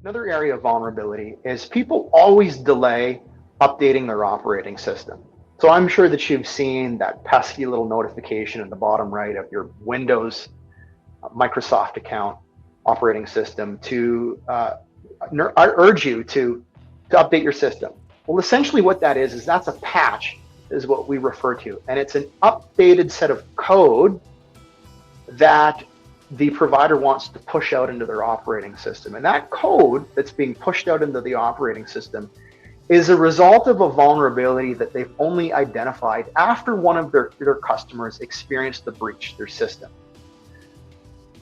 Another area of vulnerability is people always delay updating their operating system. So I'm sure that you've seen that pesky little notification in the bottom right of your Windows Microsoft account operating system to urge you to update your system. Well, essentially what that is that's a patch is what we refer to. And it's an updated set of code that the provider wants to push out into their operating system. And that code that's being pushed out into the operating system is a result of a vulnerability that they've only identified after one of their customers experienced the breach their system.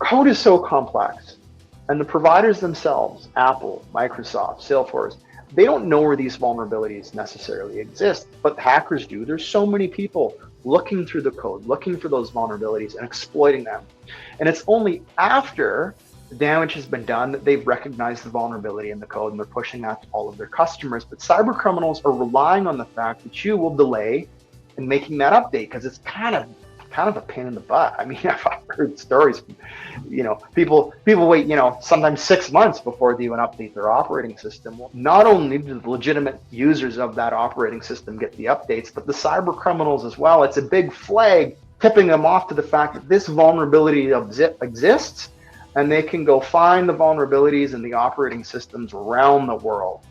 Code is so complex, and the providers themselves, Apple, Microsoft, Salesforce, they don't know where these vulnerabilities necessarily exist, but hackers do. There's so many people looking through the code, looking for those vulnerabilities and exploiting them. And it's only after the damage has been done that they've recognized the vulnerability in the code and they're pushing that to all of their customers. But cyber criminals are relying on the fact that you will delay in making that update because it's kind of a pain in the butt. I mean, I've heard stories, people wait, sometimes 6 months before they even update their operating system. Well, not only do the legitimate users of that operating system get the updates, but the cyber criminals as well. It's a big flag tipping them off to the fact that this vulnerability exists, and they can go find the vulnerabilities in the operating systems around the world.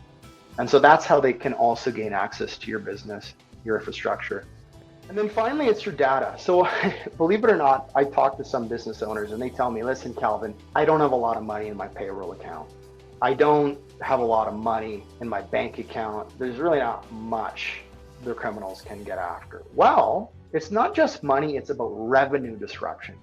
And so that's how they can also gain access to your business, your infrastructure. And then finally, it's your data. So believe it or not, I talk to some business owners and they tell me, listen, Calvin, I don't have a lot of money in my payroll account. I don't have a lot of money in my bank account. There's really not much the criminals can get after. Well, it's not just money, it's about revenue disruption.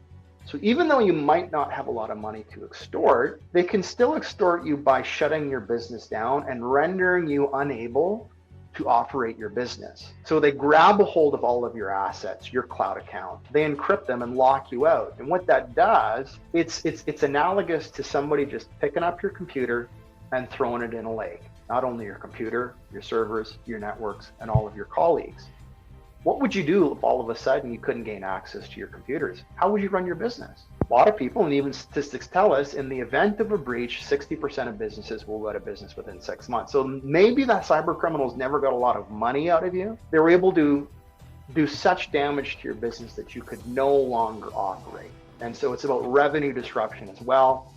So even though you might not have a lot of money to extort, they can still extort you by shutting your business down and rendering you unable to operate your business. So they grab a hold of all of your assets, your cloud account, they encrypt them and lock you out. And what that does, it's analogous to somebody just picking up your computer and throwing it in a lake. Not only your computer, your servers, your networks, and all of your colleagues. What would you do if all of a sudden you couldn't gain access to your computers? How would you run your business? A lot of people, and even statistics tell us, in the event of a breach, 60% of businesses will go out of business within 6 months. So maybe that cyber criminals never got a lot of money out of you. They were able to do such damage to your business that you could no longer operate. And so it's about revenue disruption as well.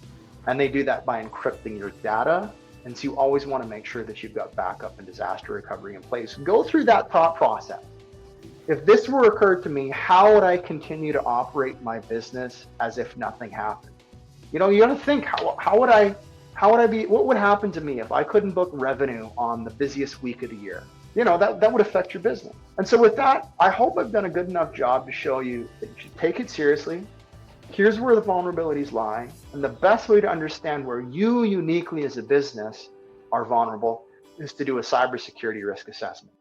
And they do that by encrypting your data. And so you always want to make sure that you've got backup and disaster recovery in place. Go through that thought process. If this were occurred to me, how would I continue to operate my business as if nothing happened? You got to think, how would I be, what would happen to me if I couldn't book revenue on the busiest week of the year? That would affect your business. And so with that, I hope I've done a good enough job to show you that you should take it seriously. Here's where the vulnerabilities lie. And the best way to understand where you uniquely as a business are vulnerable is to do a cybersecurity risk assessment.